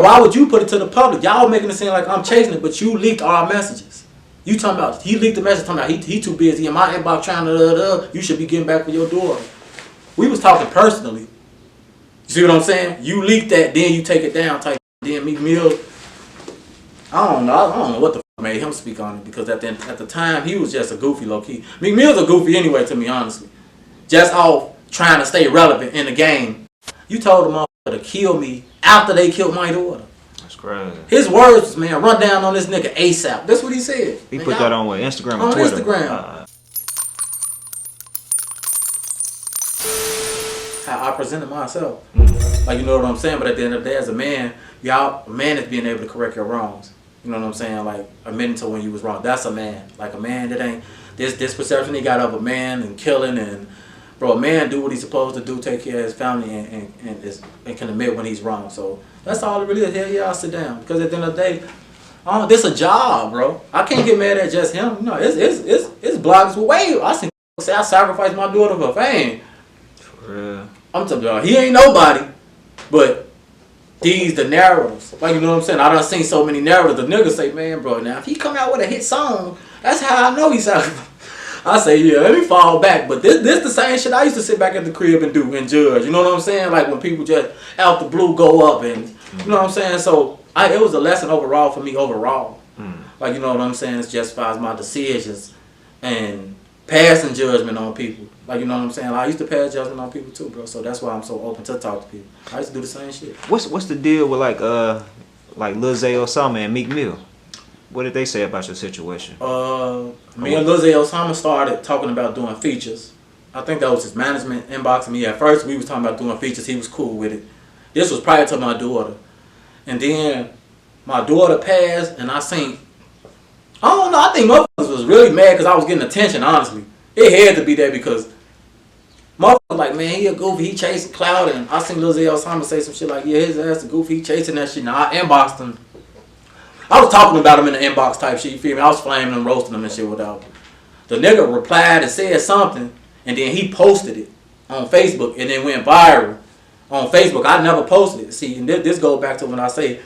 Why would you put it to the public? Y'all making it seem like I'm chasing it, but you leaked our messages. You talking about, he leaked the message talking about he too busy in my inbox trying to, you should be getting back with your daughter. We was talking personally. You see what I'm saying? You leaked that, then you take it down type. Then Meek Mill, I don't know what the fuck made him speak on it, because at the time he was just a goofy low key. Meek Mill's a goofy anyway, to me honestly. Just off trying to stay relevant in the game. You told the motherfucker to kill me after they killed my daughter. That's crazy. His words was, man, run down on this nigga ASAP. That's what he said. He man, put that on what, Instagram or Twitter? On Instagram. How I presented myself. Like, you know what I'm saying? But at the end of the day, as a man, a man is being able to correct your wrongs. You know what I'm saying? Like, admitting to when you was wrong. That's a man. Like, a man that ain't, this perception he got of a man and killing and, bro, a man do what he's supposed to do, take care of his family and can admit when he's wrong. So that's all it really is. Hell yeah, I'll sit down. Because at the end of the day, this a job, bro. I can't get mad at just him. No, it's bloggers with way. I say I sacrificed my daughter for fame. For real. I'm talking about, he ain't nobody, but the narratives. Like, you know what I'm saying? I done seen so many narratives. The niggas say, man, bro, now if he come out with a hit song, that's how I know he's out. I say, yeah, let me fall back. But this the same shit I used to sit back at the crib and do and judge. You know what I'm saying? Like when people just out the blue go up and, you know what I'm saying? So it was a lesson overall for me overall. Like, you know what I'm saying? It's justifies my decisions and passing judgment on people. Like, you know what I'm saying? I used to pass judgment on people too, bro. So that's why I'm so open to talk to people. I used to do the same shit. What's the deal with like Lil Zay Osama and Meek Mill? What did they say about your situation? Me and Lil Zay Osama started talking about doing features. I think that was his management inboxing me. At first, we was talking about doing features. He was cool with it. This was prior to my daughter. And then my daughter passed, and I seen, I don't know, I think motherfuckers was really mad because I was getting attention, honestly. It had to be there because motherfuckers like, man, he a goofy, he chasing cloud. And I seen Lil Zay Osama say some shit like, yeah, his ass a goofy, he chasing that shit. Now, I inboxed him. I was talking about him in the inbox type shit, you feel me? I was flaming him, roasting him and shit without. The nigga replied and said something, and then he posted it on Facebook, and then went viral on Facebook. I never posted it. See, and this goes back to when I say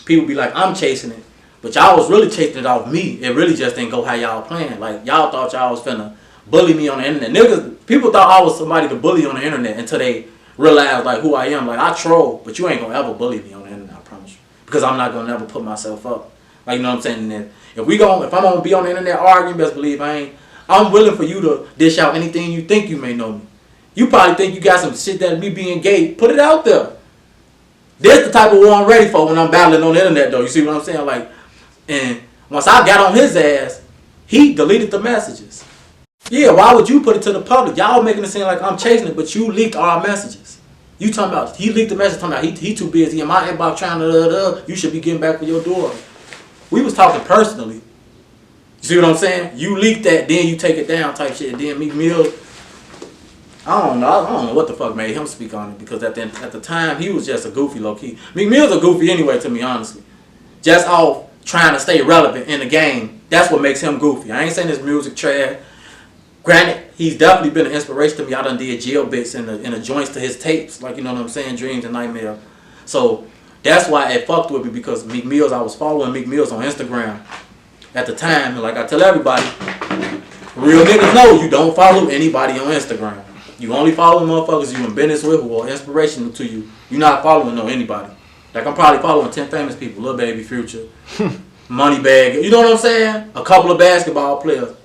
people be like, I'm chasing it. But y'all was really chasing it off me. It really just didn't go how y'all planned. Like, y'all thought y'all was finna bully me on the internet. Niggas, people thought I was somebody to bully on the internet until they realized, like, who I am. Like, I troll, but you ain't gonna ever bully me on the internet, I promise you. Because I'm not gonna ever put myself up. Like, you know what I'm saying? And if I'm gonna be on the internet arguing, best believe I'm willing for you to dish out anything you think you may know me. You probably think you got some shit that me being gay. Put it out there. This the type of war I'm ready for when I'm battling on the internet, though. You see what I'm saying? Like, and once I got on his ass, he deleted the messages. Yeah, why would you put it to the public? Y'all making it seem like I'm chasing it, but you leaked our messages. You talking about, he leaked the message talking about he too busy in my inbox trying to, you should be getting back with your daughter. We was talking personally. You see what I'm saying? You leaked that, then you take it down type shit. And then Meek Mill, I don't know what the fuck made him speak on it, because at the time he was just a goofy low key. Meek Mill's a goofy anyway, to me honestly. Just off trying to stay relevant in the game. That's what makes him goofy. I ain't saying his music trash. Granted, he's definitely been an inspiration to me. I done did jail bits in the joints to his tapes, like, you know what I'm saying, Dreams and Nightmare. So that's why it fucked with me, because Meek Mills, I was following Meek Mills on Instagram at the time. And like I tell everybody, real niggas know you don't follow anybody on Instagram. You only follow motherfuckers you in business with who are inspirational to you. You're not following anybody. Like, I'm probably following 10 famous people. Lil Baby, Future, Moneybag. You know what I'm saying? A couple of basketball players.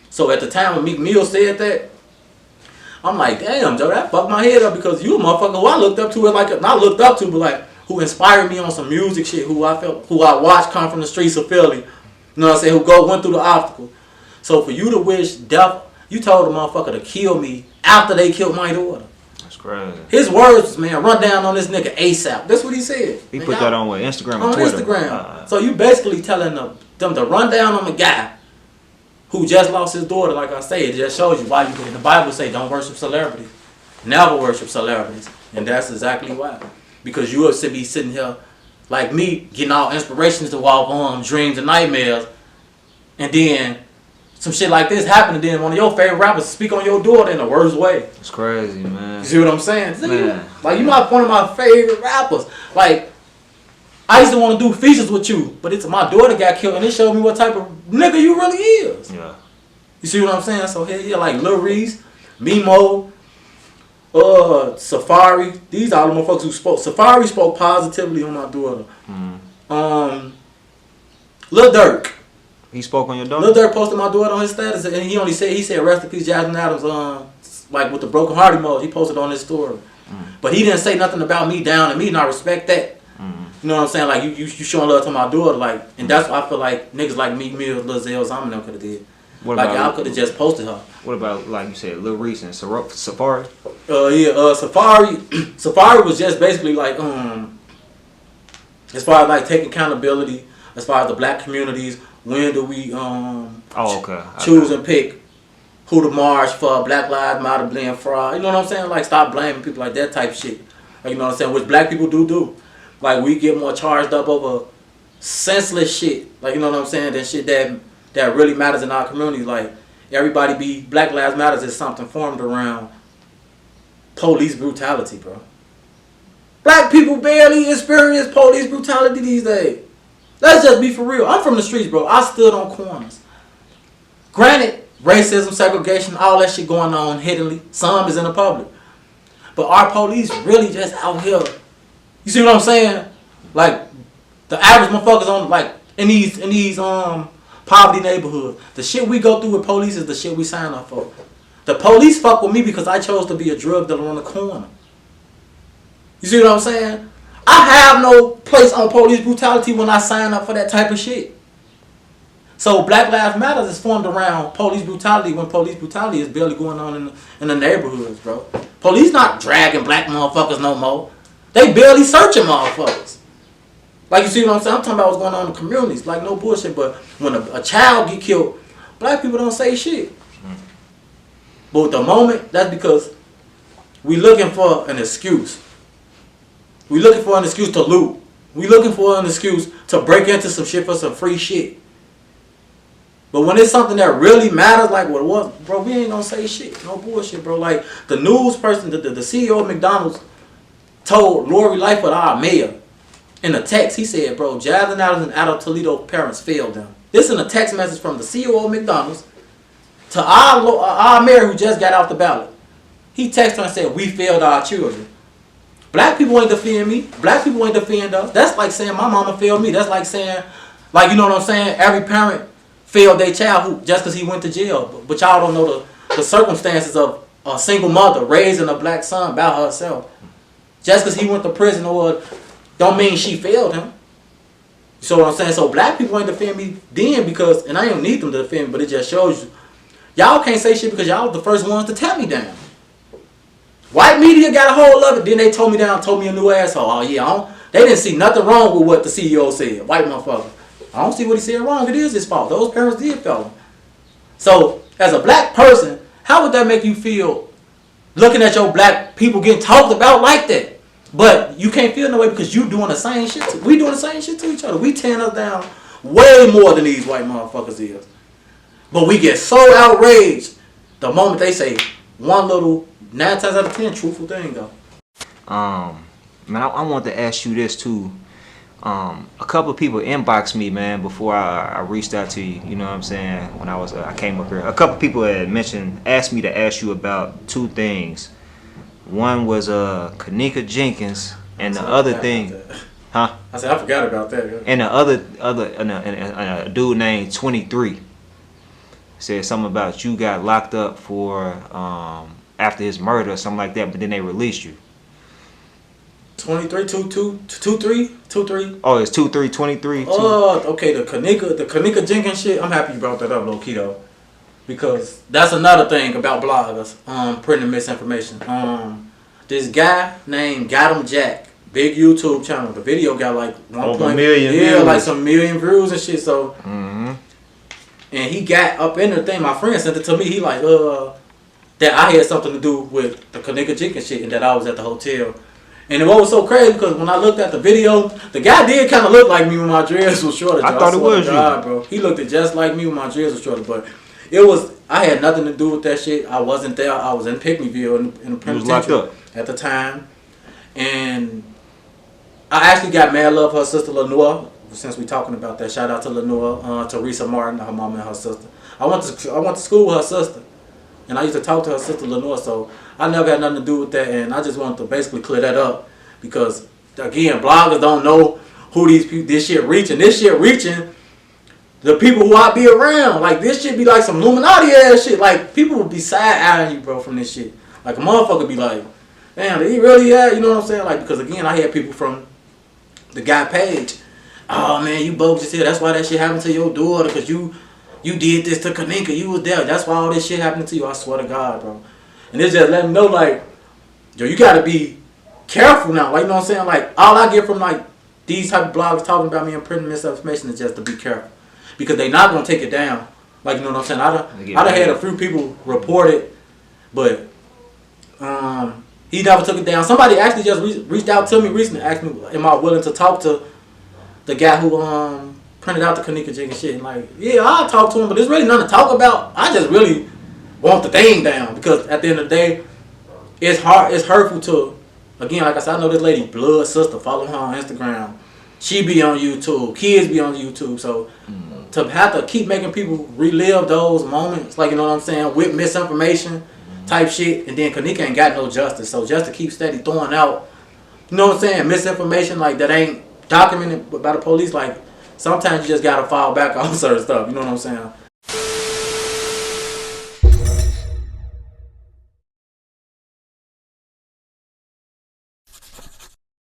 So at the time when Meek Mill said that, I'm like, damn, Joe, that fucked my head up, because you a motherfucker who I looked up to, not looked up to, but like, who inspired me on some music shit, who I watched come from the streets of Philly. You know what I'm saying? Who went through the obstacle. So for you to wish death, you told the motherfucker to kill me after they killed my daughter. That's crazy. His words was, man, run down on this nigga ASAP. That's what he said. He put that on what, Instagram or on Twitter? On Instagram. So you basically telling them to run down on the guy who just lost his daughter. Like I say, it just shows you why you in the Bible say don't worship celebrities. Never worship celebrities. And that's exactly why. Because you will be sitting here like me, getting all inspirations to walk dreams and nightmares, and then some shit like this happen, and then one of your favorite rappers speak on your daughter in the worst way. It's crazy, man. You see what I'm saying? Man. Like, you're not one of my favorite rappers. Like, I used to want to do features with you, but it's my daughter got killed, and it showed me what type of nigga you really is. Yeah. You see what I'm saying? So hell yeah, like Lil Reese, Mimo, Safari. These are the motherfuckers who spoke. Safari spoke positively on my daughter. Lil Durk. He spoke on your daughter? Lil Durk posted my daughter on his status, and he said rest in peace Jasmine Adams. Like with the broken heart emoji, he posted on his story. But he didn't say nothing about me down to me, and I respect that. You know what I'm saying? Like you showing love to my daughter, like, and that's why I feel like niggas like Meek Mill, Lil Zay Osama could have did. Like y'all could have just posted her. What about, like you said, Lil Reese and Safari? Safari was just basically like as far as like taking accountability, as far as the black communities, when do we choose and pick who to march for, Black Lives Matter, blame fraud. You know what I'm saying? Like stop blaming people like that type shit. Like, you know what I'm saying? Which black people do. Like we get more charged up over senseless shit. Like, you know what I'm saying? Than shit that really matters in our community. Like everybody Black Lives Matters is something formed around police brutality, bro. Black people barely experience police brutality these days. Let's just be for real. I'm from the streets, bro. I stood on corners. Granted, racism, segregation, all that shit going on hiddenly. Some is in the public. But our police really just out here. You see what I'm saying? Like the average motherfuckers on like in these poverty neighborhoods. The shit we go through with police is the shit we sign up for. The police fuck with me because I chose to be a drug dealer on the corner. You see what I'm saying? I have no place on police brutality when I sign up for that type of shit. So Black Lives Matter is formed around police brutality when police brutality is barely going on in the neighborhoods, bro. Police not dragging black motherfuckers no more. They barely searching motherfuckers. Like, you see what I'm saying? I'm talking about what's going on in the communities. Like, no bullshit. But when a child get killed, black people don't say shit. But at the moment, that's because we looking for an excuse. We looking for an excuse to loot. We looking for an excuse to break into some shit for some free shit. But when it's something that really matters, like what it was, bro, we ain't gonna say shit. No bullshit, bro. Like, the news person, the CEO of McDonald's told Lori Lightfoot, our mayor, in a text, he said, bro, Jasmine Adams and Adult Toledo parents failed them. This in a text message from the CEO of McDonald's to our mayor who just got off the ballot. He texted her and said, we failed our children. Black people ain't defending me. Black people ain't defending us. That's like saying my mama failed me. That's like saying, like, you know what I'm saying? Every parent failed their child just because he went to jail. But y'all don't know the circumstances of a single mother raising a black son by herself. Just because he went to prison or don't mean she failed him. You see what I'm saying? So black people ain't defend me then because, and I don't need them to defend me, but it just shows you. Y'all can't say shit because y'all was the first ones to tell me down. White media got a hold of it, then they told me down, told me a new asshole. Oh yeah, they didn't see nothing wrong with what the CEO said. White motherfucker. I don't see what he said wrong. It is his fault. Those parents did fail him. So, as a black person, how would that make you feel looking at your black people getting talked about like that? But you can't feel no way because you doing the same shit. We doing the same shit to each other. We tearing us down way more than these white motherfuckers is. But we get so outraged the moment they say one little 9 times out of 10 truthful thing though. Man, I want to ask you this too. A couple of people inboxed me, man, before I reached out to you. You know what I'm saying? When I came up here, a couple of people had asked me to ask you about two things. One was Kenneka Jenkins, and the other thing, huh? I said I forgot about that. Yeah. And the other a dude named 23 said something about you got locked up for after his murder or something like that, but then they released you. 23, 23. Oh, it's 2323. Okay, the Kenneka Jenkins shit. I'm happy you brought that up, low key though, because that's another thing about bloggers printing misinformation. This guy named Got 'em Jack, big YouTube channel. The video got like 1 million views. Yeah, like some million views and shit. So, mm-hmm. And he got up in the thing. My friend sent it to me. He like that I had something to do with the Kenneka Jenkins shit and that I was at the hotel. And what was so crazy because when I looked at the video, the guy did kind of look like me when my dreads was shorter. I thought it was you, bro. He looked just like me when my dreads was shorter, but I had nothing to do with that shit. I wasn't there. I was in Pickneyville in the penitentiary at the time, and I actually got mad love for her sister Lenore. Since we talking about that, shout out to Lenore, Teresa Martin, her mom and her sister. I went to school with her sister, and I used to talk to her sister Lenore. So I never had nothing to do with that, and I just wanted to basically clear that up because again, bloggers don't know who these people. This shit reaching. The people who I be around, like this shit be like some Illuminati ass shit. Like people will be side-eyeing you, bro, from this shit. Like a motherfucker be like, damn, did he really at? You know what I'm saying? Like because again, I had people from the guy page. Oh man, you bogus as hell. That's why that shit happened to your daughter because you did this to Kenneka. You was there. That's why all this shit happened to you. I swear to God, bro. And it's just letting me know, like, yo, you gotta be careful now. Like you know what I'm saying? Like all I get from like these type of bloggers talking about me and printing misinformation is just to be careful. Because they not gonna take it down. Like you know what I'm saying? I done had a few people report it, but he never took it down. Somebody actually just reached out to me recently, asked me, am I willing to talk to the guy who printed out the Kenneka Jenkins shit? And like, yeah, I'll talk to him, but there's really nothing to talk about. I just really want the thing down because at the end of the day, it's hurtful to, again, like I said, I know this lady blood sister, follow her on Instagram. She be on YouTube, kids be on YouTube, so to have to keep making people relive those moments, like you know what I'm saying, with misinformation type shit, and then Kenneka ain't got no justice, so just to keep steady throwing out, you know what I'm saying, misinformation like that ain't documented by the police, like sometimes you just gotta fall back on certain stuff, you know what I'm saying.